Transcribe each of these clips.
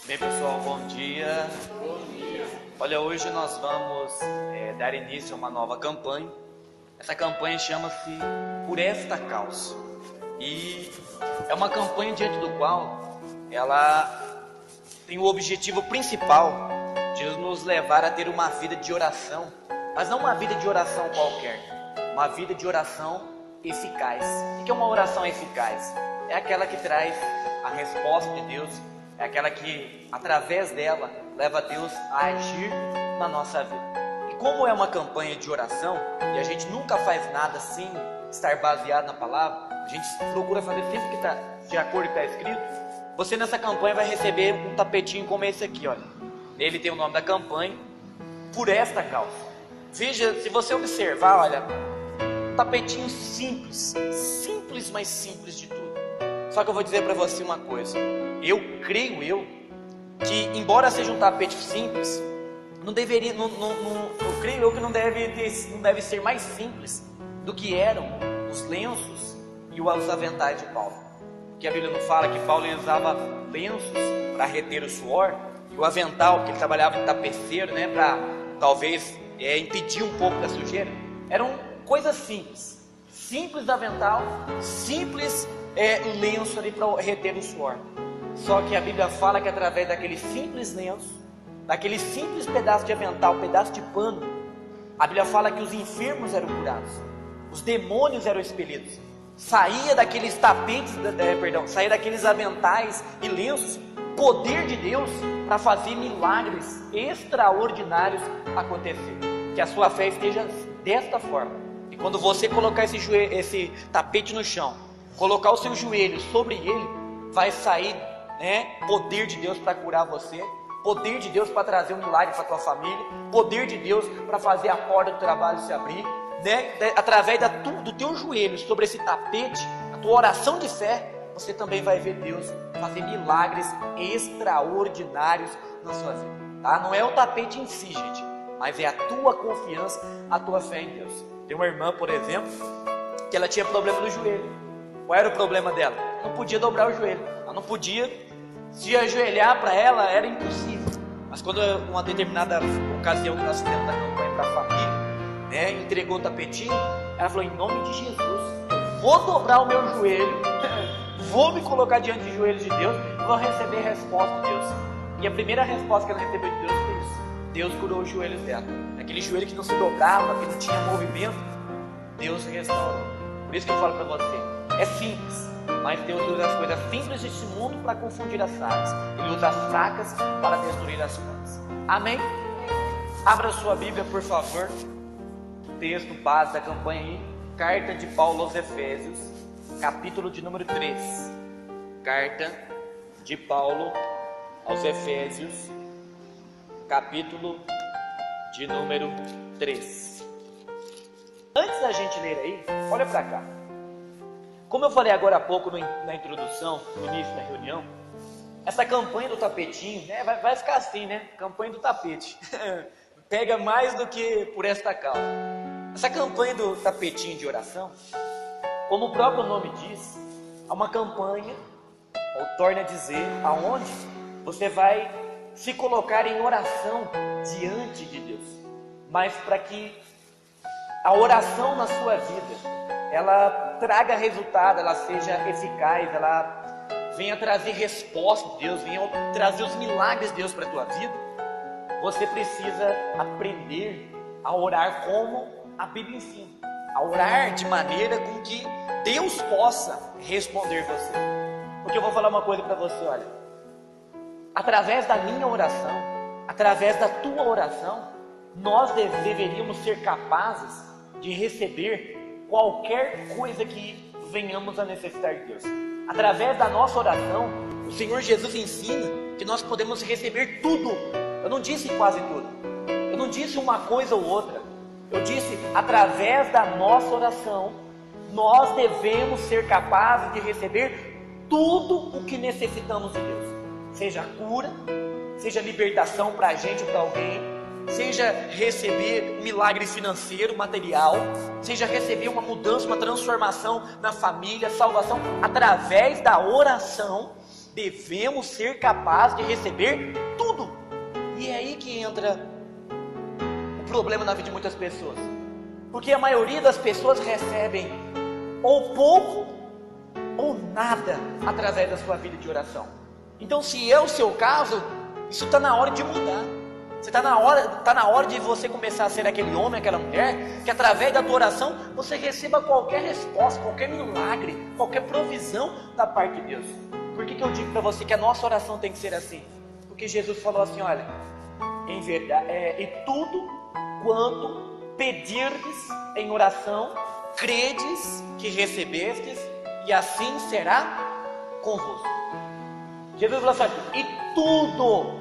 Bem, pessoal, bom dia. Olha, hoje nós vamos dar início a uma nova campanha. Essa campanha chama-se Por Esta Causa. E é uma campanha diante do qual ela tem o objetivo principal de nos levar a ter uma vida de oração, mas não uma vida de oração qualquer, uma vida de oração eficaz. O que é uma oração eficaz? É aquela que traz a resposta de Deus, é aquela que, através dela, leva Deus a agir na nossa vida. E como é uma campanha de oração, e a gente nunca faz nada sem estar baseado na palavra, a gente procura fazer sempre que está de acordo com o que está escrito. Você nessa campanha vai receber um tapetinho como esse aqui, olha. Nele tem o nome da campanha, Por Esta Causa. Veja, se você observar, olha, um tapetinho simples, mas simples de tudo. Só que eu vou dizer para você uma coisa. Eu creio que, embora seja um tapete simples, não deveria, eu creio que não deve ser mais simples do que eram os lenços e os aventais de Paulo. Porque a Bíblia não fala que Paulo usava lenços para reter o suor, e o avental, porque ele trabalhava em tapeceiro, né, para talvez impedir um pouco da sujeira. Eram coisas simples avental, simples lenço ali para reter o suor. Só que a Bíblia fala que através daquele simples lenço, daquele simples pedaço de avental, pedaço de pano, a Bíblia fala que os enfermos eram curados, os demônios eram expelidos. Saía daqueles tapetes, saía daqueles aventais e lenços, poder de Deus para fazer milagres extraordinários acontecer. Que a sua fé esteja desta forma. E quando você colocar esse tapete no chão, colocar o seu joelho sobre ele, vai sair poder de Deus para curar você, poder de Deus para trazer um milagre para a tua família, poder de Deus para fazer a porta do trabalho se abrir, através do teu joelho sobre esse tapete, a tua oração de fé, você também vai ver Deus fazer milagres extraordinários na sua vida, tá? Não é o tapete em si, gente, mas é a tua confiança, a tua fé em Deus. Tem uma irmã, por exemplo, que ela tinha problema no joelho. Qual era o problema dela? Não podia dobrar o joelho, ela não podia se ajoelhar. Para ela era impossível. Mas quando uma determinada ocasião que nós fizemos a campanha para a família, entregou o tapetinho, ela falou: em nome de Jesus, vou dobrar o meu joelho, vou me colocar diante dos joelhos de Deus e vou receber a resposta de Deus. E a primeira resposta que ela recebeu de Deus foi isso: Deus curou os joelhos dela. Aquele joelho que não se dobrava, que não tinha movimento, Deus restaurou. Por isso que eu falo para você, é simples, mas Deus usa as coisas simples deste mundo para confundir as sábias. Ele usa as fracas para destruir as fortes. Amém? Abra sua Bíblia, por favor. Texto base da campanha aí, Carta de Paulo aos Efésios, capítulo de número 3. Carta de Paulo aos Efésios, capítulo de número 3. Antes da gente ler aí, olha para cá. Como eu falei agora há pouco na introdução, no início da reunião, essa campanha do tapetinho, vai ficar assim, campanha do tapete. Pega mais do que por esta causa. Essa campanha do tapetinho de oração, como o próprio nome diz, é uma campanha, ou torna a dizer, aonde você vai se colocar em oração diante de Deus. Mas para que a oração na sua vida, ela traga resultado, ela seja eficaz, ela venha trazer resposta de Deus, venha trazer os milagres de Deus para a tua vida, você precisa aprender a orar como a Bíblia ensina, a orar de maneira com que Deus possa responder você. Porque eu vou falar uma coisa para você, olha, através da minha oração, através da tua oração, nós deveríamos ser capazes de receber qualquer coisa que venhamos a necessitar de Deus. Através da nossa oração, o Senhor Jesus ensina que nós podemos receber tudo. Eu não disse quase tudo, eu não disse uma coisa ou outra, eu disse através da nossa oração, nós devemos ser capazes de receber tudo o que necessitamos de Deus. Seja cura, seja libertação para a gente ou para alguém, seja receber um milagre financeiro, material, seja receber uma mudança, uma transformação na família, salvação. Através da oração, devemos ser capazes de receber tudo. E é aí que entra o problema na vida de muitas pessoas, porque a maioria das pessoas recebem ou pouco ou nada através da sua vida de oração. Então, se é o seu caso, isso está na hora de mudar. Está na hora de você começar a ser aquele homem, aquela mulher, que através da tua oração você receba qualquer resposta, qualquer milagre, qualquer provisão da parte de Deus. Por que eu digo para você que a nossa oração tem que ser assim? Porque Jesus falou assim: olha, em verdade, e tudo quanto pedirdes em oração, credes que recebestes, e assim será convosco. Jesus falou assim: e tudo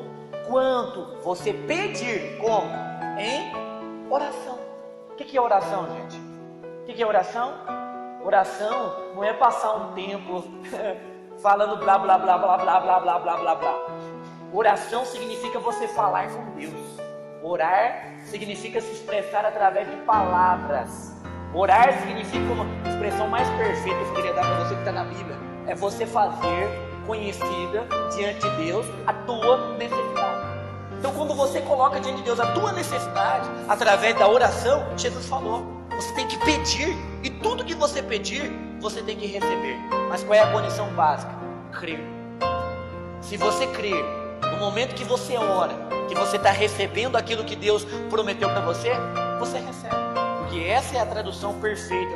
quanto você pedir, como? Em oração. O que é oração, gente? O que é oração? Oração não é passar um tempo falando blá blá blá blá blá blá blá blá blá blá. Oração significa você falar com Deus. Orar significa se expressar através de palavras. Orar significa uma expressão mais perfeita que eu queria dar para você, que está na Bíblia. É você fazer conhecida diante de Deus a tua necessidade. Então, quando você coloca diante de Deus a tua necessidade através da oração, Jesus falou: você tem que pedir, e tudo que você pedir, você tem que receber. Mas qual é a condição básica? Crer. Se você crer, no momento que você ora, que você está recebendo aquilo que Deus prometeu para você, você recebe. Porque essa é a tradução perfeita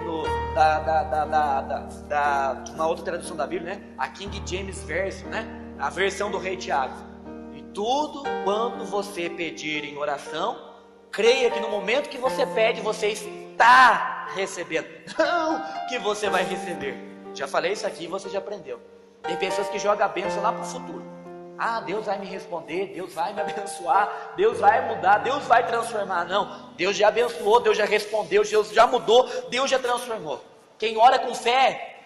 de uma outra tradução da Bíblia, né? A King James Version, né? A versão do Rei Tiago. E tudo quanto você pedir em oração, creia que no momento que você pede, você está recebendo. Não que você vai receber. Já falei isso aqui e você já aprendeu. Tem pessoas que jogam a bênção lá para o futuro. Ah, Deus vai me responder, Deus vai me abençoar, Deus vai mudar, Deus vai transformar. Não, Deus já abençoou, Deus já respondeu, Deus já mudou, Deus já transformou. Quem ora com fé,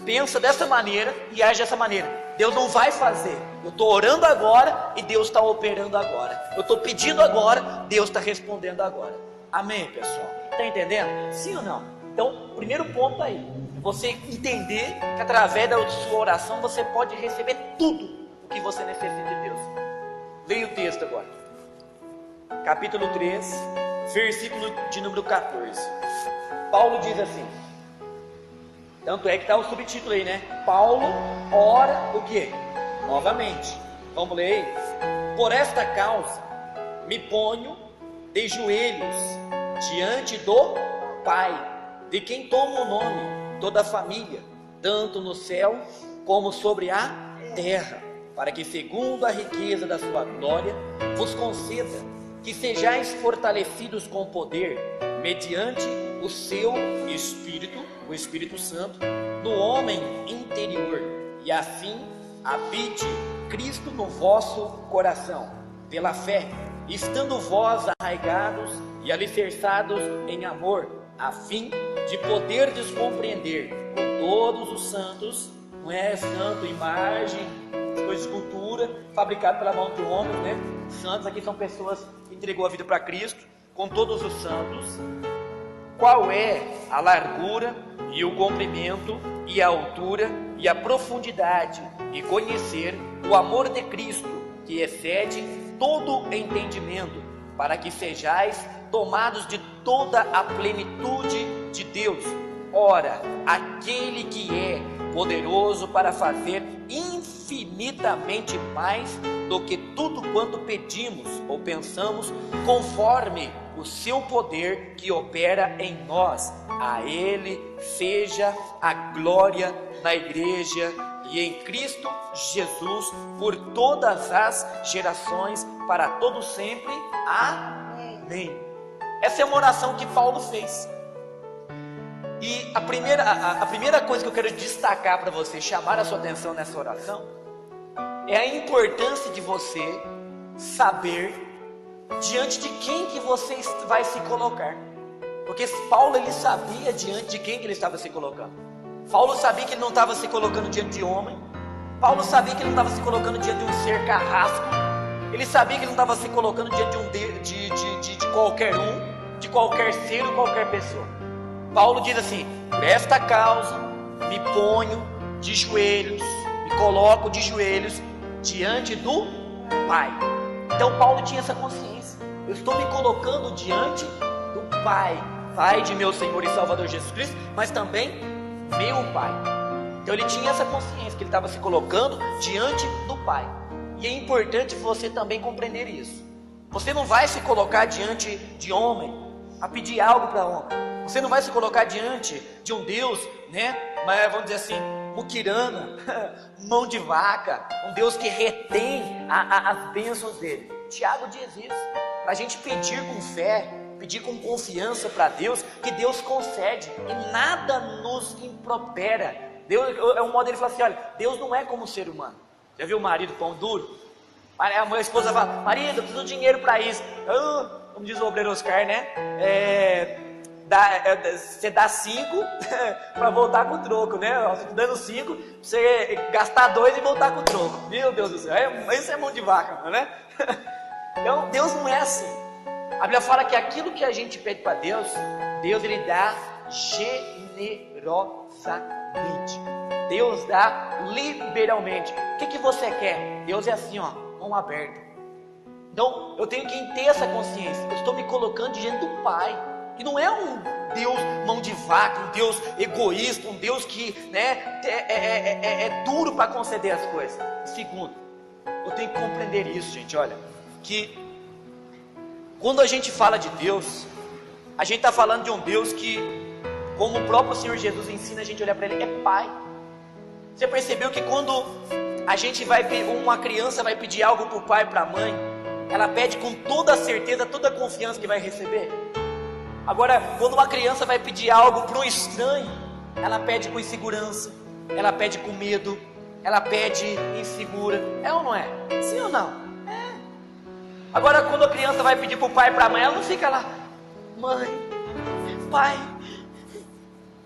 pensa dessa maneira e age dessa maneira. Deus não vai fazer. Eu estou orando agora e Deus está operando agora. Eu estou pedindo agora, Deus está respondendo agora. Amém, pessoal? Está entendendo? Sim ou não? Então, o primeiro ponto aí, você entender que através da sua oração você pode receber tudo o que você necessita de Deus. Leia o texto agora. Capítulo 3, versículo de número 14. Paulo diz assim, tanto é que está o subtítulo aí, né? Paulo ora o quê? Novamente. Vamos ler aí. Por esta causa me ponho de joelhos diante do Pai, de quem toma o nome toda a família, tanto no céu como sobre a terra, para que segundo a riqueza da sua glória vos conceda que sejais fortalecidos com poder, mediante o seu Espírito, o Espírito Santo, no homem interior, e assim habite Cristo no vosso coração, pela fé, estando vós arraigados e alicerçados em amor, a fim de poderdes compreender com todos os santos, não é santo, imagem, coisa de escultura, fabricado pela mão de homens, né? Santos aqui são pessoas que entregou a vida para Cristo, com todos os santos, qual é a largura e o comprimento e a altura e a profundidade, e conhecer o amor de Cristo, que excede todo entendimento, para que sejais tomados de toda a plenitude de Deus. Ora, aquele que é poderoso para fazer infinitamente mais do que tudo quanto pedimos ou pensamos, conforme o seu poder que opera em nós. A Ele seja a glória na igreja e em Cristo Jesus por todas as gerações, para todo sempre. Amém. Essa é uma oração que Paulo fez. E a primeira coisa que eu quero destacar para você, chamar a sua atenção nessa oração, é a importância de você saber diante de quem que você vai se colocar. Porque Paulo, ele sabia diante de quem que ele estava se colocando. Paulo sabia que ele não estava se colocando diante de homem. Paulo sabia que ele não estava se colocando diante de um ser carrasco. Ele sabia que ele não estava se colocando diante de qualquer um, de qualquer ser ou qualquer pessoa. Paulo diz assim: por esta causa me ponho de joelhos coloco de joelhos diante do Pai. Então Paulo tinha essa consciência. Eu estou me colocando diante do Pai, Pai de meu Senhor e Salvador Jesus Cristo, mas também meu Pai. Então ele tinha essa consciência, que ele estava se colocando diante do Pai. E é importante você também compreender isso. Você não vai se colocar diante de homem, a pedir algo para homem. Você não vai se colocar diante de um Deus, né? Mas vamos dizer assim, muquirana, mão de vaca, um Deus que retém as bênçãos dele. Tiago diz isso, para a gente pedir com fé, pedir com confiança para Deus, que Deus concede, e nada nos impropera. Deus, é um modo dele falar assim, olha, Deus não é como o ser humano. Já viu o marido pão duro? A esposa fala, marido, eu preciso de dinheiro para isso. Como diz o obreiro Oscar, né? Você dá 5 para voltar com o troco, né? Você dando 5, você gastar 2 e voltar com o troco. Meu Deus do céu, isso é mão de vaca, não é? Então Deus não é assim. A Bíblia fala que aquilo que a gente pede para Deus, Deus ele dá generosamente. Deus dá liberalmente. O que você quer? Deus é assim, ó, mão aberta. Então eu tenho que ter essa consciência. Eu estou me colocando diante do Pai. E não é um Deus mão de vaca, um Deus egoísta, um Deus que, né, é duro para conceder as coisas. Segundo, eu tenho que compreender isso, gente. Olha, que quando a gente fala de Deus, a gente está falando de um Deus que, como o próprio Senhor Jesus ensina a gente a olhar para Ele, é Pai. Você percebeu que quando a gente uma criança vai pedir algo para o pai, para a mãe, ela pede com toda a certeza, toda a confiança que vai receber? Agora, quando uma criança vai pedir algo para um estranho, ela pede com insegurança, ela pede com medo, ela pede insegura. É ou não é? Sim ou não? É. Agora, quando a criança vai pedir para o pai e para a mãe, ela não fica lá, mãe, pai,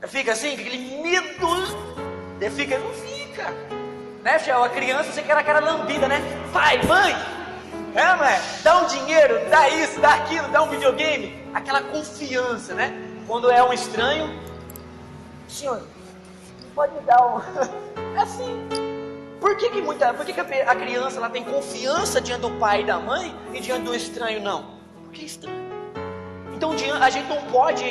fica assim, fica aquele medo, não fica, né? A criança, você quer aquela lambida, né? Pai, mãe, não é? Dá um dinheiro, dá isso, dá aquilo, dá um videogame, aquela confiança, né? Quando é um estranho, senhor, pode me dar um... É assim. Por que a criança ela tem confiança diante do pai e da mãe e diante do estranho não? Porque é estranho. Então a gente não pode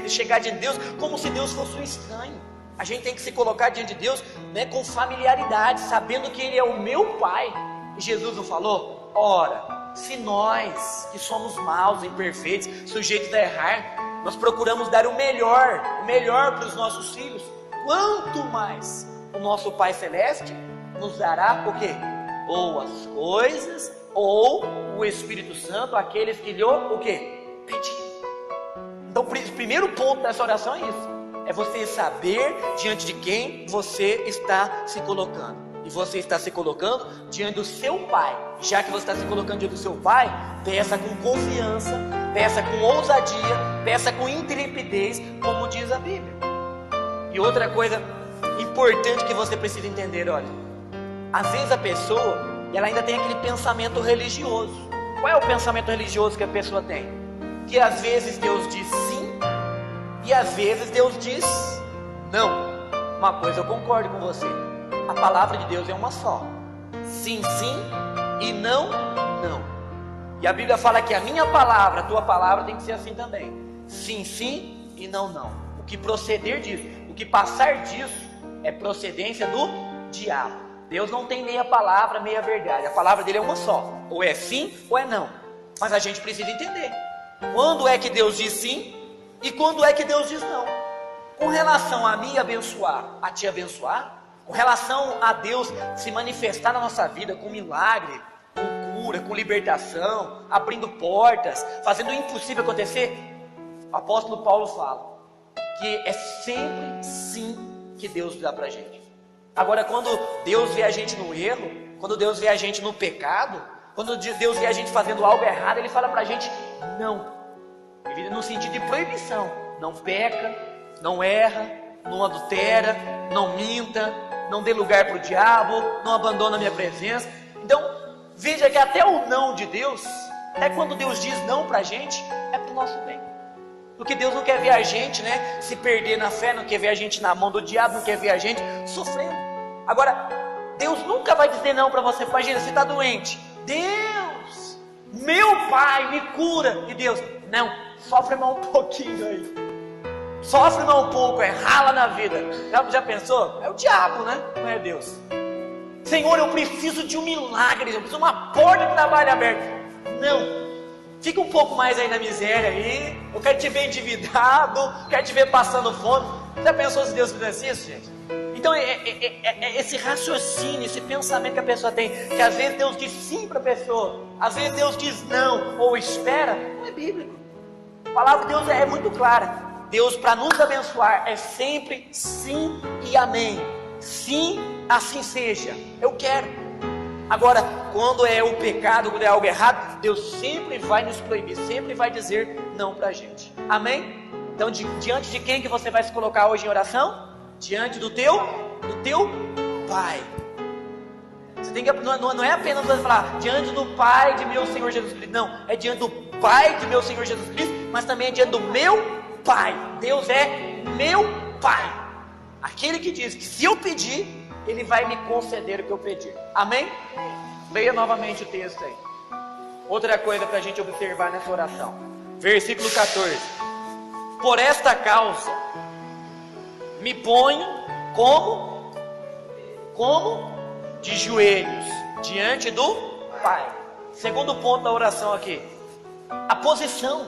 chegar diante de Deus como se Deus fosse um estranho. A gente tem que se colocar diante de Deus, né, com familiaridade, sabendo que Ele é o meu Pai. E Jesus não falou? Ora, se nós que somos maus, imperfeitos, sujeitos a errar, nós procuramos dar o melhor para os nossos filhos, quanto mais o nosso Pai Celeste nos dará o quê? Ou as coisas, ou o Espírito Santo, aqueles que lhe o quê? Pedir. Então o primeiro ponto dessa oração é isso. É você saber diante de quem você está se colocando. E você está se colocando diante do seu Pai. Já que você está se colocando diante do seu Pai, peça com confiança, peça com ousadia, peça com intrepidez, como diz a Bíblia. E outra coisa importante que você precisa entender, olha, às vezes a pessoa, ela ainda tem aquele pensamento religioso. Qual é o pensamento religioso que a pessoa tem? Que às vezes Deus diz sim, e às vezes Deus diz não. Uma coisa eu concordo com você, a palavra de Deus é uma só. Sim, sim, e não, não. E a Bíblia fala que a minha palavra, a tua palavra tem que ser assim também. Sim, sim, e não, não. O que proceder disso, o que passar disso, é procedência do diabo. Deus não tem meia palavra, meia verdade. A palavra dele é uma só. Ou é sim, ou é não. Mas a gente precisa entender quando é que Deus diz sim e quando é que Deus diz não. Com relação a me abençoar, a te abençoar, com relação a Deus se manifestar na nossa vida com milagre, com cura, com libertação, abrindo portas, fazendo o impossível acontecer, o apóstolo Paulo fala que é sempre sim que Deus dá pra gente. Agora, quando Deus vê a gente no erro, quando Deus vê a gente no pecado, quando Deus vê a gente fazendo algo errado, Ele fala pra gente não. No sentido de proibição. Não peca, não erra, não adultera, não minta, não dê lugar para o diabo, não abandona a minha presença. Então, veja que até o não de Deus, até quando Deus diz não para a gente, é para o nosso bem. Porque Deus não quer ver a gente, né, se perder na fé, não quer ver a gente na mão do diabo, não quer ver a gente sofrendo. Agora, Deus nunca vai dizer não para você. Imagina, você está doente. Deus, meu Pai, me cura. E Deus, não, sofre mais um pouquinho aí. Sofre mais um pouco, rala na vida. Já pensou? É o diabo, né? Não é Deus. Senhor, eu preciso de um milagre. Eu preciso de uma porta de trabalho aberta. Não. Fica um pouco mais aí na miséria aí. Eu quero te ver endividado. Quero te ver passando fome. Já pensou se Deus fizesse isso, gente? Então esse raciocínio, esse pensamento que a pessoa tem, que às vezes Deus diz sim para a pessoa, às vezes Deus diz não, ou espera, não é bíblico. A palavra de Deus é muito clara. Deus, para nos abençoar, é sempre sim e amém. Sim, assim seja. Eu quero. Agora, quando é o pecado, quando é algo errado, Deus sempre vai nos proibir, sempre vai dizer não para a gente. Amém? Então, diante de quem que você vai se colocar hoje em oração? Diante do teu Pai. Você tem que, não é apenas você falar diante do Pai de meu Senhor Jesus Cristo. Não, é diante do Pai de meu Senhor Jesus Cristo, mas também é diante do meu Pai. Deus é meu Pai. Aquele que diz que se eu pedir, Ele vai me conceder o que eu pedir. Amém? Leia novamente o texto aí. Outra coisa para a gente observar nessa oração. Versículo 14. Por esta causa me ponho como de joelhos diante do Pai. Segundo ponto da oração aqui, a posição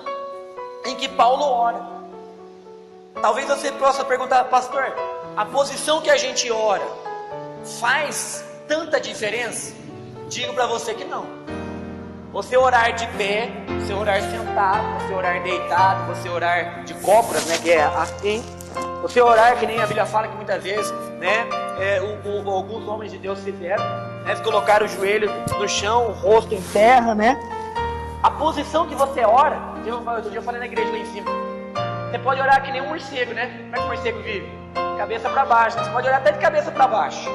em que Paulo ora. Talvez você possa perguntar, pastor, a posição que a gente ora faz tanta diferença? Digo para você que não. Você orar de pé, você orar sentado, você orar deitado, você orar de cócoras, né, que é assim. Você orar que nem a Bíblia fala que muitas vezes, né, alguns homens de Deus fizeram, né, eles colocaram o joelho no chão, o rosto em terra, né. A posição que você ora, outro dia eu falei na igreja lá em cima, você pode orar que nem um morcego, né? Como é que o morcego vive? Cabeça para baixo, você pode orar até de cabeça para baixo.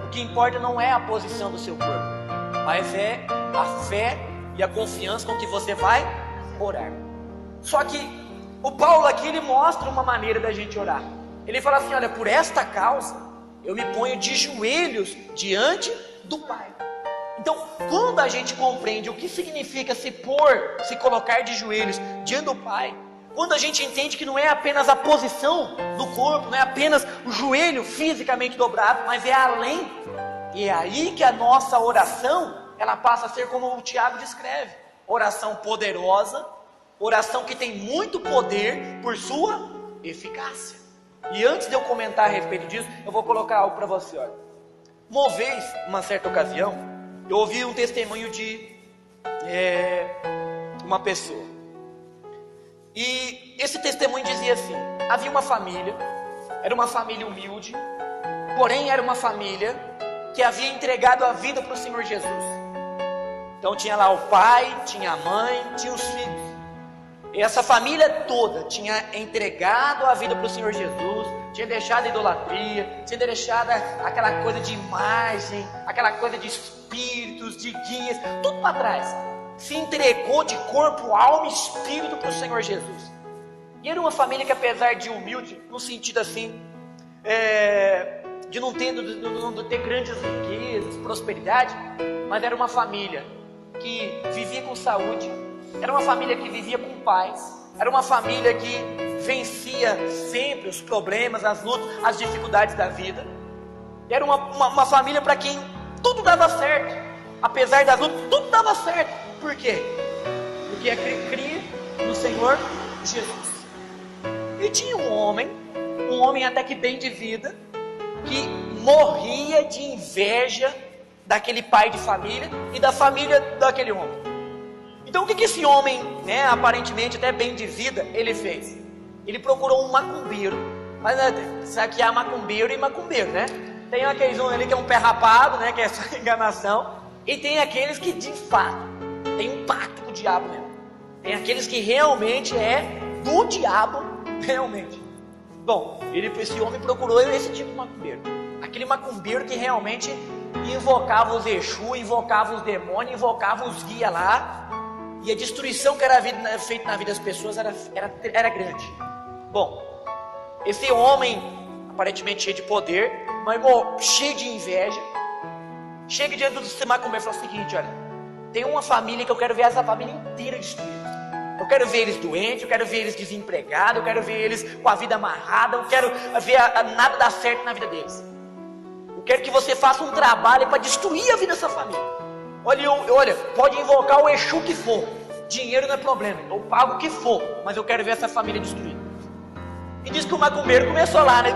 O que importa não é a posição do seu corpo, mas é a fé e a confiança com que você vai orar. Só que o Paulo aqui, ele mostra uma maneira da gente orar. Ele fala assim, olha, por esta causa eu me ponho de joelhos diante do Pai. Então, quando a gente compreende o que significa se colocar de joelhos diante do Pai, quando a gente entende que não é apenas a posição do corpo, não é apenas o joelho fisicamente dobrado, mas é além, e é aí que a nossa oração, ela passa a ser como o Tiago descreve, oração poderosa, oração que tem muito poder por sua eficácia. E antes de eu comentar a respeito disso, eu vou colocar algo para você, olha. Uma vez, uma certa ocasião, eu ouvi um testemunho de uma pessoa. E esse testemunho dizia assim, havia uma família, era uma família humilde, porém era uma família que havia entregado a vida para o Senhor Jesus. Então tinha lá o pai, tinha a mãe, tinha os filhos. E essa família toda tinha entregado a vida para o Senhor Jesus, tinha deixado a idolatria, tinha deixado aquela coisa de imagem, aquela coisa de espíritos, de guias, tudo para trás. Se entregou de corpo, alma e espírito para o Senhor Jesus. E era uma família que, apesar de humilde, no sentido assim, de não ter grandes riquezas, prosperidade, mas era uma família que vivia com saúde, era uma família que vivia com paz, era uma família que vencia sempre os problemas, as lutas, as dificuldades da vida. Era uma família para quem tudo dava certo, apesar das lutas, tudo dava certo. Por quê? Porque cria no Senhor Jesus. E tinha um homem até que bem de vida, que morria de inveja daquele pai de família e da família daquele homem. Então o que esse homem, né, aparentemente até bem de vida, ele fez? Ele procurou um macumbeiro. Mas sabe que há macumbeiro e macumbeiro, né? Tem aqueles ali que é um pé rapado, né, que é só enganação. E tem aqueles que de fato tem um pacto com o diabo mesmo. Tem aqueles que realmente é do diabo, realmente. Bom, esse homem procurou esse tipo de macumbeiro. Aquele macumbeiro que realmente invocava os Exu, invocava os demônios, invocava os guias lá. E a destruição que era feita na vida das pessoas era grande. Bom, esse homem, aparentemente cheio de poder, mas irmão, cheio de inveja. Chega diante do macumbeiro e fala o seguinte: olha, tem uma família que eu quero ver essa família inteira destruída. Eu quero ver eles doentes, eu quero ver eles desempregados, eu quero ver eles com a vida amarrada, eu quero ver nada dar certo na vida deles. Eu quero que você faça um trabalho para destruir a vida dessa família. Olha, pode invocar o Exu que for, dinheiro não é problema, eu pago o que for, mas eu quero ver essa família destruída. E diz que o macumbeiro começou lá, né?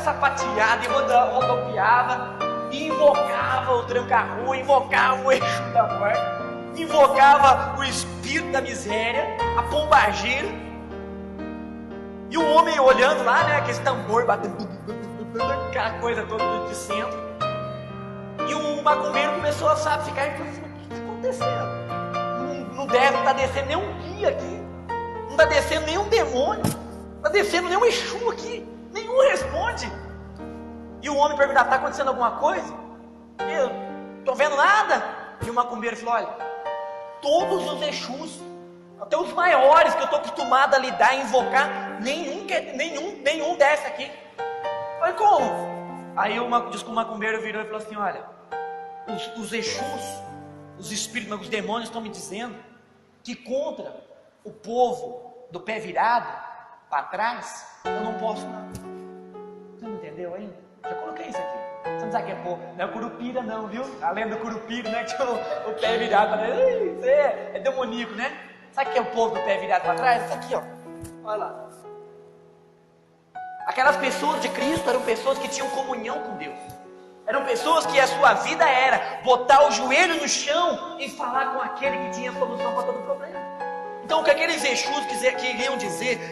Sapateado e rodopiava, e invocava o tranca-rua, invocava o Exu da morte, invocava o espírito da miséria, a pombagira. E o homem olhando lá, né? Aquele tambor batendo, aquela coisa toda de centro. E o macumbeiro começou a ficar, o que está acontecendo? Não deve estar descendo nenhum guia aqui, não está descendo nenhum demônio, não está descendo nenhum Exu aqui, nenhum responde. E o homem perguntou: está acontecendo alguma coisa? Eu não estou vendo nada. E o macumbeiro falou: olha, todos os Exus, até os maiores que eu estou acostumado a lidar e invocar, nenhum desce aqui. Falei: como? Aí o macumbeiro virou e falou assim: olha, os Exus, os espíritos, os demônios estão me dizendo que contra o povo do pé virado para trás eu não posso nada. Você não entendeu ainda? Já coloquei isso aqui. Você não sabe o que é povo? Não é curupira não, viu? A lenda do curupira, né? Que o pé virado para trás. Isso é demoníaco, né? Sabe o que é o povo do pé virado para trás? Isso aqui, ó. Olha lá. Aquelas pessoas de Cristo eram pessoas que tinham comunhão com Deus. Eram pessoas que a sua vida era botar o joelho no chão e falar com aquele que tinha a solução para todo problema. Então o que aqueles Exus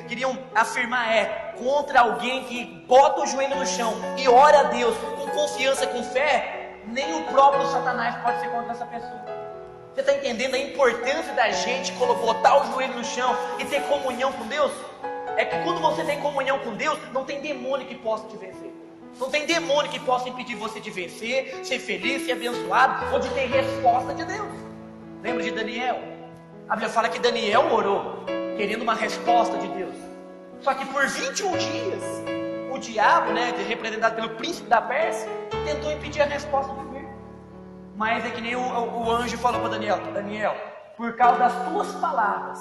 queriam afirmar é: contra alguém que bota o joelho no chão e ora a Deus com confiança, com fé, nem o próprio Satanás pode ser contra essa pessoa. Você está entendendo a importância da gente botar o joelho no chão e ter comunhão com Deus? É que quando você tem comunhão com Deus, não tem demônio que possa te vencer. Não tem demônio que possa impedir você de vencer, ser feliz, ser abençoado ou de ter resposta de Deus. Lembra de Daniel? A Bíblia fala que Daniel orou querendo uma resposta de Deus. Só que por 21 dias, o diabo, né, representado pelo príncipe da Pérsia, tentou impedir a resposta de vir. Mas é que nem o anjo falou para Daniel: Daniel, por causa das tuas palavras,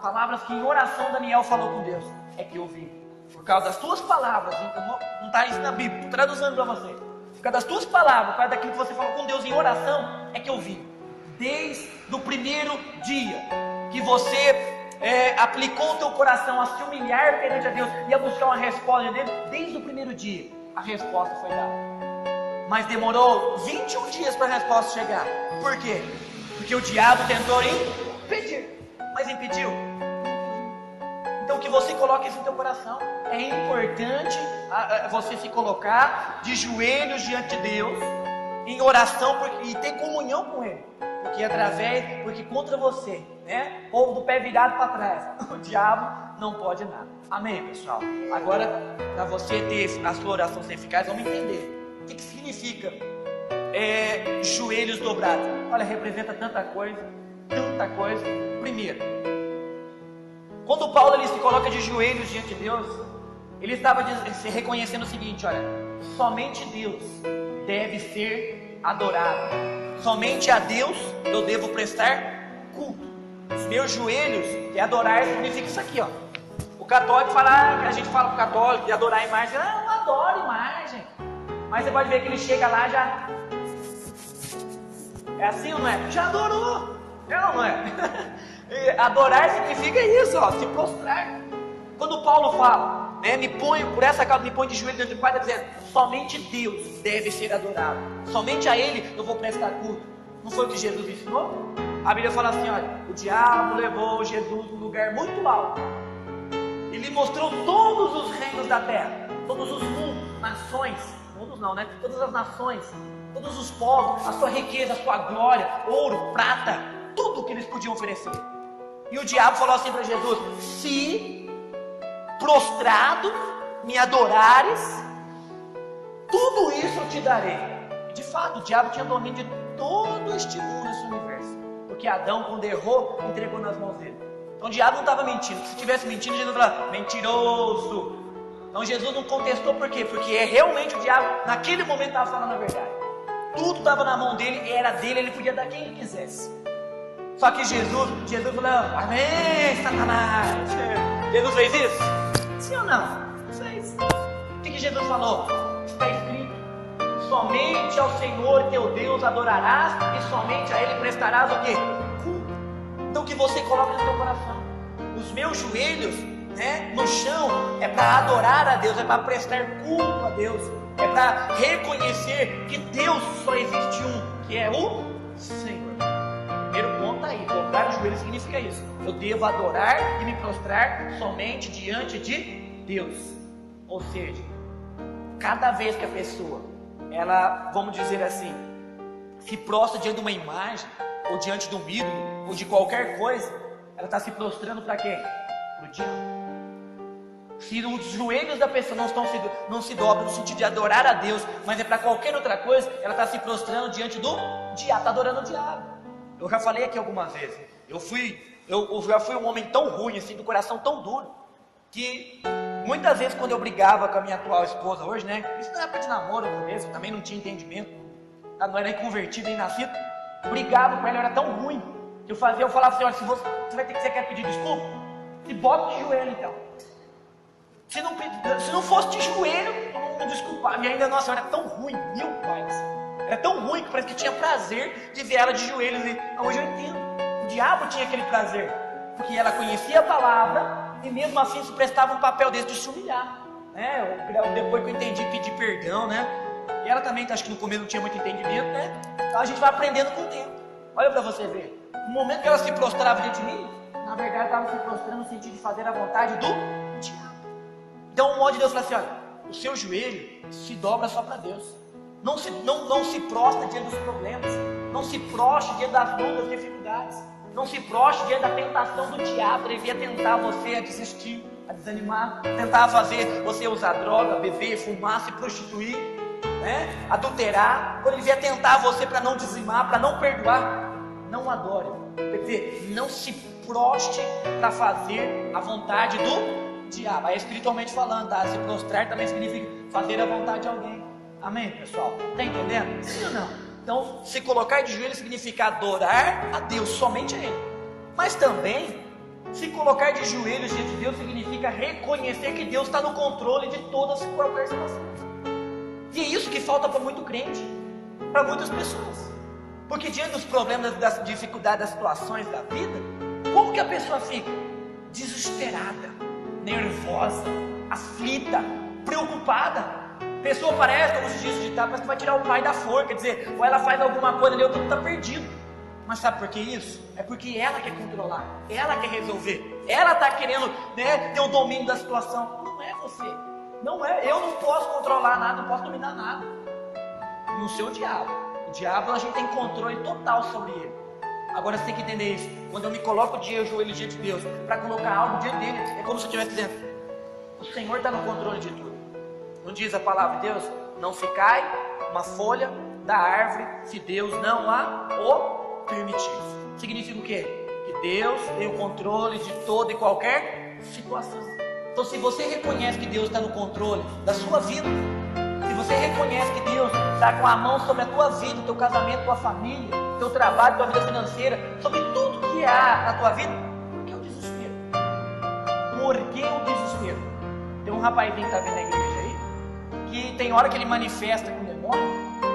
palavras que em oração Daniel falou com Deus, é que eu vi. Por causa das tuas palavras, não está isso na Bíblia, estou traduzindo para você. Por causa das tuas palavras, por causa daquilo que você falou com Deus em oração, é que eu vi. Desde o primeiro dia que você aplicou o teu coração a se humilhar perante a Deus e a buscar uma resposta dele, desde o primeiro dia, a resposta foi dada. Mas demorou 21 dias para a resposta chegar. Por quê? Porque o diabo tentou impedir, mas impediu. Então que você coloque isso no teu coração. É importante você se colocar de joelhos diante de Deus, em oração, e ter comunhão com Ele. Porque contra você, né, povo do pé virado para trás, o diabo não pode nada. Amém, pessoal? Agora, para você ter a sua oração ser eficaz, vamos entender o que significa joelhos dobrados. Olha, representa tanta coisa. Primeiro, quando Paulo ele se coloca de joelhos diante de Deus, ele estava reconhecendo o seguinte: olha, somente Deus deve ser adorado, somente a Deus eu devo prestar culto. Os meus joelhos, que adorar significa isso aqui, ó. O católico fala, a gente fala pro católico de adorar a imagem, não adoro imagem. Mas você pode ver que ele chega lá já. É assim ou não é? Já adorou. É ou não é? Adorar significa isso, ó, se prostrar. Quando Paulo fala, né, por essa causa me põe de joelho diante do Pai, está dizendo: somente Deus deve ser adorado, somente a Ele eu vou prestar culto. Não foi o que Jesus ensinou? A Bíblia fala assim: olha, o diabo levou Jesus num lugar muito alto, ele mostrou todos os reinos da terra, todos os mundos, nações, mundos não, né? Todas as nações, todos os povos, a sua riqueza, a sua glória, ouro, prata, tudo que eles podiam oferecer. E o diabo falou assim para Jesus: se prostrado me adorares, tudo isso eu te darei. E de fato, o diabo tinha domínio de todo este mundo, esse universo, porque Adão, quando errou, entregou nas mãos dele. Então o diabo não estava mentindo. Se estivesse mentindo, Jesus falava, mentiroso. Então Jesus não contestou por quê? Porque realmente o diabo naquele momento estava falando a verdade. Tudo estava na mão dele, era dele, ele podia dar quem ele quisesse. Só que Jesus falou, amém, Satanás. Jesus fez isso? Sim ou não? Fez. O que Jesus falou? Está escrito, somente ao Senhor teu Deus adorarás e somente a Ele prestarás o quê? Culto. Então o que você coloca no seu coração? Os meus joelhos, né, no chão é para adorar a Deus, é para prestar culto a Deus, é para reconhecer que Deus só existe um, que é o Senhor. Primeiro ponto aí, dobrar os joelhos significa isso. Eu devo adorar e me prostrar somente diante de Deus. Ou seja, cada vez que a pessoa, ela, vamos dizer assim, se prostra diante de uma imagem, ou diante de um ídolo, ou de qualquer coisa, ela está se prostrando para quem? Para o diabo. Se os joelhos da pessoa não se dobram no sentido de adorar a Deus, mas é para qualquer outra coisa, ela está se prostrando diante do diabo, está adorando o diabo. Eu já falei aqui algumas vezes, eu já fui um homem tão ruim, assim, do coração tão duro, que muitas vezes quando eu brigava com a minha atual esposa hoje, né, isso na época de namoro mesmo, também não tinha entendimento, não era nem convertido, nem nascido, brigava com ela, eu era tão ruim, que eu falava assim, olha, se você quer pedir desculpa, se bota de joelho então. Se não fosse de joelho, eu não desculpava. E ainda, nossa, eu era tão ruim, meu pai. Era tão ruim que parece que tinha prazer de ver ela de joelhos. E hoje eu entendo. O diabo tinha aquele prazer. Porque ela conhecia a palavra e mesmo assim se prestava um papel desse de se humilhar. Né? Depois que eu entendi, pedir perdão, né? E ela também, acho que no começo não tinha muito entendimento, né? Então a gente vai aprendendo com o tempo. Olha para você ver. No momento que ela se prostrava diante de mim, na verdade ela estava se prostrando no sentido de fazer a vontade do diabo. Então o modo de Deus fala assim, olha, o seu joelho se dobra só para Deus. Não se prostra diante dos problemas. Não se prostre diante das lutas, dificuldades. Não se prostre diante da tentação do diabo. Ele vinha tentar você a desistir, a desanimar, tentar fazer você usar droga, beber, fumar, se prostituir, né? Adulterar. Quando ele vinha tentar você para não dizimar, para não perdoar, não adore. Quer dizer, não se prostre para fazer a vontade do diabo. Aí espiritualmente falando, tá? Se prostrar também significa fazer a vontade de alguém. Amém, pessoal? Está entendendo? Sim ou não? Então, se colocar de joelho significa adorar a Deus, somente a Ele. Mas também, se colocar de joelhos diante de Deus significa reconhecer que Deus está no controle de todas e qualquer situação. E é isso que falta para muito crente, para muitas pessoas. Porque diante dos problemas, das dificuldades, das situações da vida, como que a pessoa fica? Desesperada, nervosa, aflita, preocupada. A pessoa parece, como se diz o ditado, parece que vai tirar o pai da forca, quer dizer, ou ela faz alguma coisa ali, ou tudo está perdido. Mas sabe por que isso? É porque ela quer controlar, ela quer resolver, ela está querendo, né, ter o domínio da situação. Não é você, não é, eu não posso controlar nada, não posso dominar nada. E o seu diabo, o diabo a gente tem controle total sobre ele. Agora você tem que entender isso. Quando eu me coloco de joelho diante de Deus, para colocar algo diante dele, é como se eu estivesse dizendo, o Senhor está no controle de tudo. Não diz a palavra de Deus, não se cai uma folha da árvore se Deus não a o permitir. Significa o quê? Que Deus tem o controle de toda e qualquer situação. Então se você reconhece que Deus está no controle da sua vida, se você reconhece que Deus está com a mão sobre a tua vida, teu casamento, tua família, teu trabalho, tua vida financeira, sobre tudo que há na tua vida, por que o desespero? Por que o desespero? Tem um rapazinho que está vindo na igreja aí, que tem hora que ele manifesta com o demônio,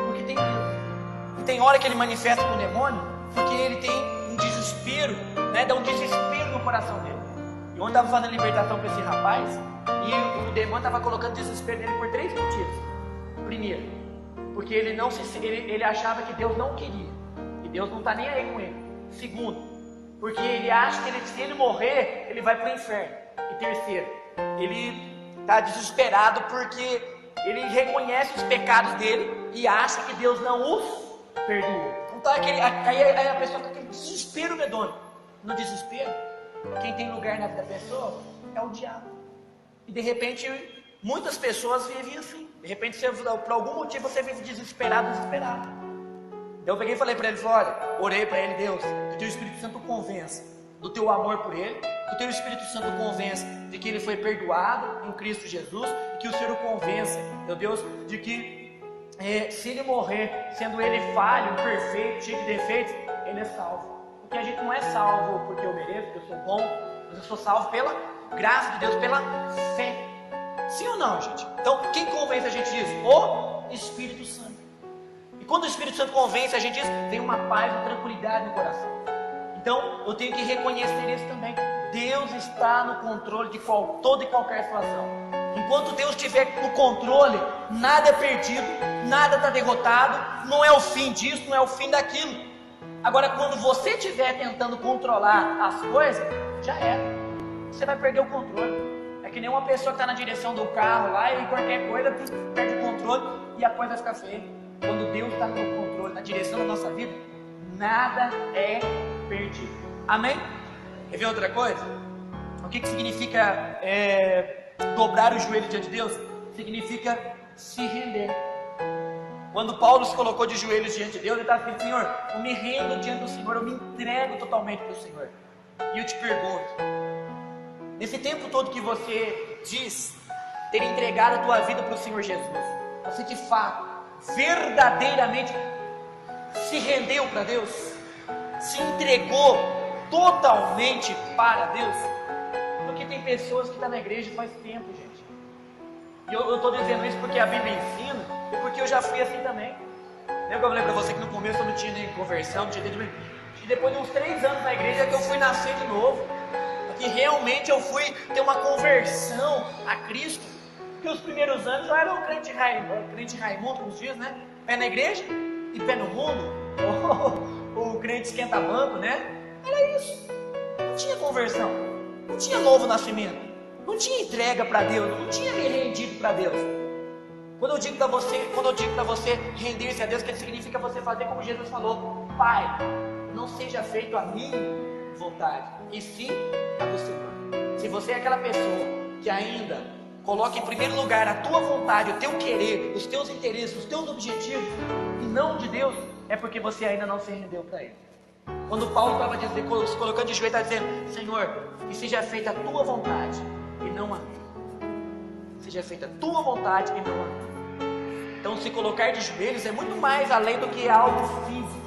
porque tem medo. E tem hora que ele manifesta com o demônio, porque ele tem um desespero, né? Dá um desespero no coração dele. E ontem estava fazendo libertação para esse rapaz, e o demônio estava colocando desespero nele por 3 motivos. Primeiro, porque ele achava que Deus não queria, e Deus não está nem aí com ele. Segundo, porque ele acha que se ele morrer, ele vai para o inferno. E terceiro, ele está desesperado porque ele reconhece os pecados dele e acha que Deus não os perdoa. Então aí a pessoa com aquele desespero medonho. No desespero, quem tem lugar na vida da pessoa é o diabo. E de repente, muitas pessoas vivem assim. De repente, por algum motivo, você vive desesperado. Eu peguei e falei para ele, olha, orei para ele, Deus, que o teu Espírito Santo convença do teu amor por ele, que o teu Espírito Santo convença de que ele foi perdoado em Cristo Jesus, e que o Senhor o convença, meu Deus, de que se ele morrer, sendo ele falho, imperfeito, cheio de defeitos, ele é salvo. Porque a gente não é salvo porque eu mereço, porque eu sou bom, mas eu sou salvo pela graça de Deus, pela fé. Sim ou não, gente? Então, quem convence a gente disso? O Espírito Santo. E quando o Espírito Santo convence a gente disso, vem uma paz, uma tranquilidade no coração. Então, eu tenho que reconhecer isso também. Deus está no controle de toda e qualquer situação. Enquanto Deus estiver no controle, nada é perdido, nada está derrotado, não é o fim disso, não é o fim daquilo. Agora, quando você estiver tentando controlar as coisas, já era. Você vai perder o controle. É que nem uma pessoa que está na direção do carro lá e qualquer coisa perde o controle e a coisa vai ficar feia. Quando Deus está no controle, na direção da nossa vida, nada é perdido. Amém? Quer ver outra coisa? O que significa dobrar o joelho diante de Deus? Significa se render. Quando Paulo se colocou de joelhos diante de Deus, ele estava dizendo: Senhor, eu me rendo diante do Senhor, eu me entrego totalmente para o Senhor. E eu te pergunto, nesse tempo todo que você diz ter entregado a tua vida para o Senhor Jesus, você de fato, verdadeiramente se rendeu para Deus? Se entregou totalmente para Deus? Porque tem pessoas que estão na igreja faz tempo, gente. E eu estou dizendo isso porque a Bíblia ensina e porque eu já fui assim também. Lembra que eu falei para você que no começo eu não tinha nem conversão, não tinha nem... E depois de uns 3 anos na igreja que eu fui nascer de novo. Que realmente eu fui ter uma conversão a Cristo. Porque os primeiros anos eu era um crente Raimundo, como diz, né? Pé na igreja e pé no mundo. O crente esquenta-banco, né? Era isso. Não tinha conversão. Não tinha novo nascimento. Não tinha entrega para Deus. Não tinha me rendido para Deus. Quando eu digo para você render-se a Deus, que significa você fazer como Jesus falou: Pai, não seja feito a minha vontade, e sim a do Senhor. Se você é aquela pessoa que ainda coloca em primeiro lugar a tua vontade, o teu querer, os teus interesses, os teus objetivos, e não de Deus, é porque você ainda não se rendeu para Ele. Quando Paulo estava se colocando de joelho, estava dizendo: Senhor, que seja feita a tua vontade e não a minha. Seja feita a tua vontade e não a minha. Então, se colocar de joelhos é muito mais além do que algo físico.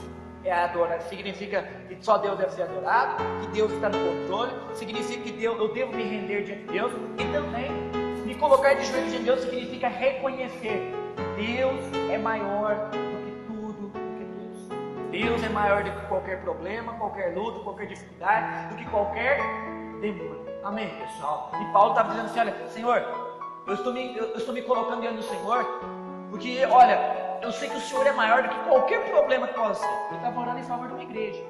Adorar significa que só Deus deve ser adorado, que Deus está no controle, significa que eu devo me render diante de Deus, e também me colocar de joelhos diante de Deus significa reconhecer que Deus é maior do que tudo, do que Deus. Deus é maior do que qualquer problema, qualquer luta, qualquer dificuldade, do que qualquer demônio. Amém, pessoal? E Paulo estava dizendo assim: olha, Senhor, eu estou me colocando diante do Senhor, porque, olha, eu sei que o Senhor é maior do que qualquer problema que possa ser. Ele estava orando em favor de uma igreja.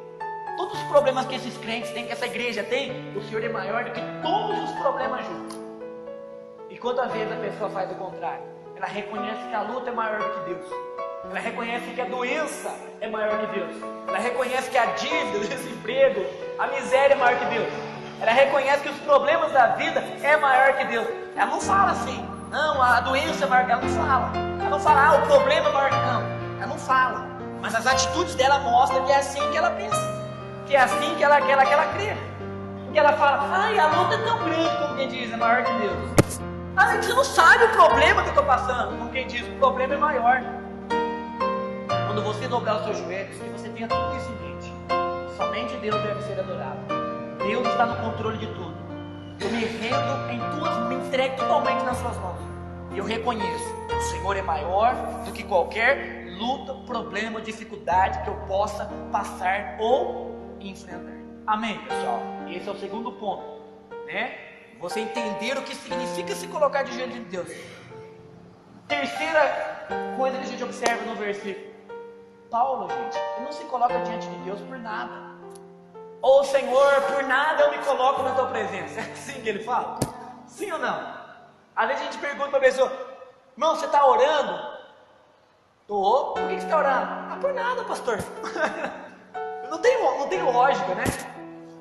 Todos os problemas que esses crentes têm, que essa igreja tem, o Senhor é maior do que todos os problemas juntos. E quantas vezes a pessoa faz o contrário? Ela reconhece que a luta é maior do que Deus. Ela reconhece que a doença é maior que Deus. Ela reconhece que a dívida, o desemprego, a miséria é maior que Deus. Ela reconhece que os problemas da vida é maior que Deus. Ela não fala assim: não, a doença é maior que... Ela não fala. Ela não fala: o problema é maior que... Não, ela não fala. Mas as atitudes dela mostram que é assim que ela pensa, que é assim que ela crê. Que ela fala: ai, a luta é tão grande, como quem diz, é maior que Deus. Ah, você não sabe o problema que eu estou passando, como quem diz, o problema é maior. Quando você dobrar os seus joelhos, que você tenha tudo isso em mente, somente Deus deve ser adorado. Deus está no controle de tudo. Eu me rendo me entrego totalmente nas suas mãos. E eu reconheço: o Senhor é maior do que qualquer luta, problema, dificuldade que eu possa passar ou enfrentar. Amém, pessoal? Esse é o segundo ponto, né? Você entender o que significa se colocar de joelhos diante de Deus. Terceira coisa que a gente observa no versículo: Paulo, gente, ele não se coloca diante de Deus por nada. Ô Senhor, por nada eu me coloco na tua presença. É assim que ele fala? Sim ou não? Às vezes a gente pergunta para a pessoa: irmão, você está orando? Estou. Por que você está orando? Ah, por nada, pastor. não tenho lógica, né?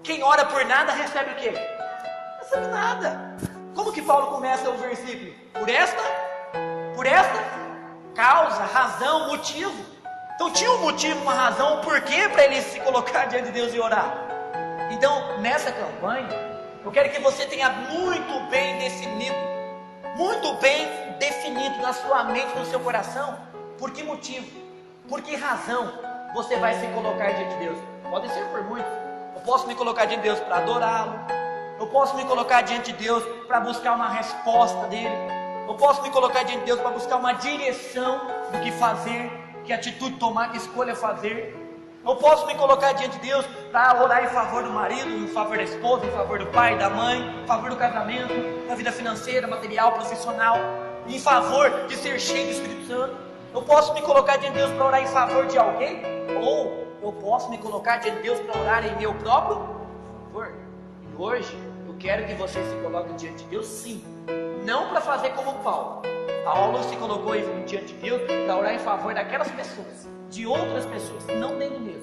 Quem ora por nada recebe o quê? Não recebe nada. Como que Paulo começa o versículo? Por esta causa, razão, motivo. Então tinha um motivo, uma razão, um porquê para ele se colocar diante de Deus e orar. Então, nessa campanha, Eu quero que você tenha muito bem definido na sua mente, no seu coração, por que motivo, por que razão você vai se colocar diante de Deus. Pode ser por muitos. Eu posso me colocar diante de Deus para adorá-lo. Eu posso me colocar diante de Deus para buscar uma resposta dele. Eu posso me colocar diante de Deus para buscar uma direção do que fazer, que atitude tomar, que escolha fazer. Eu posso me colocar diante de Deus para orar em favor do marido, em favor da esposa, em favor do pai, da mãe, em favor do casamento, da vida financeira, material, profissional, em favor de ser cheio do Espírito Santo. Eu posso me colocar diante de Deus para orar em favor de alguém, ou eu posso me colocar diante de Deus para orar em meu próprio favor. E hoje eu quero que você se coloque diante de Deus, sim, não para fazer como Paulo. Paulo se colocou diante de Deus para orar em favor daquelas pessoas, de outras pessoas, não dele mesmo.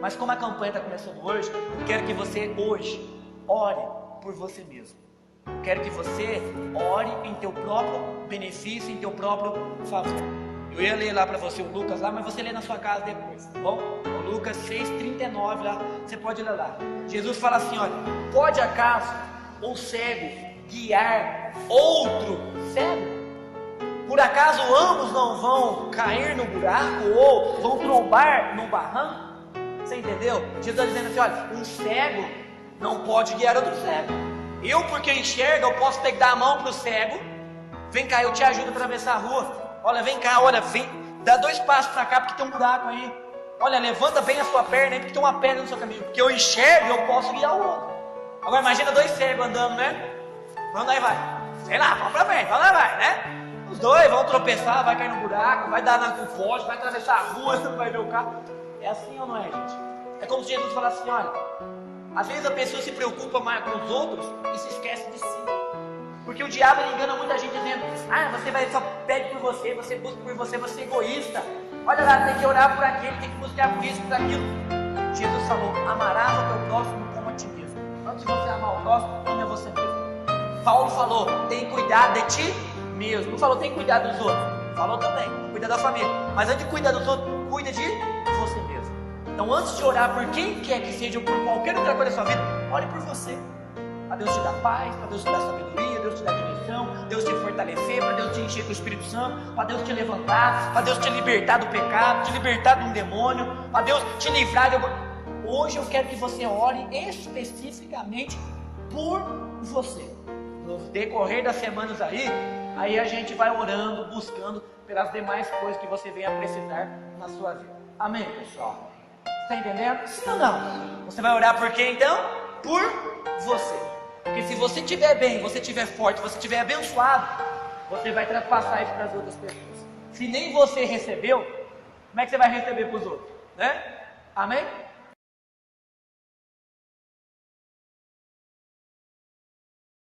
Mas como a campanha está começando hoje, eu quero que você hoje ore por você mesmo. Eu quero que você ore em teu próprio benefício, em teu próprio favor. Eu ia ler lá para você o Lucas lá, mas você lê na sua casa depois, tá bom? O Lucas 6,39 lá, você pode ler lá. Jesus fala assim, olha, pode acaso o cego guiar outro cego? Por acaso ambos não vão cair no buraco ou vão trombar no barranco? Você entendeu? Jesus está dizendo assim, olha, um cego não pode guiar outro cego. Eu, porque enxergo, eu posso pegar a mão para o cego. Vem cá, eu te ajudo a atravessar a rua. Olha, vem cá, olha, vem, dá 2 passos para cá porque tem um buraco aí. Olha, levanta bem a sua perna aí porque tem uma pedra no seu caminho. Porque eu enxergo, eu posso guiar o outro. Agora imagina 2 cegos andando, né? Vamos aí, vai. Sei lá, vamos pra frente, vamos lá, vai, né? Os 2 vão tropeçar, vai cair no buraco, vai dar no poste, vai atravessar a rua, não vai ver o carro. É assim ou não é, gente? É como se Jesus falasse assim, olha, às vezes a pessoa se preocupa mais com os outros e se esquece de si. Porque o diabo engana muita gente dizendo, você vai só pede por você busca por você é egoísta. Olha lá, tem que orar por aquele, tem que buscar por isso, por aquilo. Jesus falou, amarás o teu próximo como a ti mesmo. Antes de você amar o próximo, ame a você mesmo. Paulo falou, tem cuidado de ti mesmo. Não falou, tem que cuidar dos outros. Falou também, cuida da família. Mas antes de cuidar dos outros, cuida de você mesmo. Então antes de orar por quem quer que seja, ou por qualquer outra coisa da sua vida, ore por você. Para Deus te dar paz, para Deus te dar sabedoria, Deus te dar direção, Deus te fortalecer, para Deus te encher com o Espírito Santo, para Deus te levantar, para Deus te libertar do pecado, te libertar de um demônio, para Deus te livrar de... Hoje eu quero que você ore especificamente por você. No decorrer das semanas aí a gente vai orando, buscando pelas demais coisas que você venha precisar na sua vida. Amém, pessoal? Está entendendo? Sim ou não? Você vai orar por quem então? Por você. Porque se você estiver bem, você estiver forte, você estiver abençoado, você vai traspassar isso para as outras pessoas. Se nem você recebeu, como é que você vai receber para os outros? Né? Amém?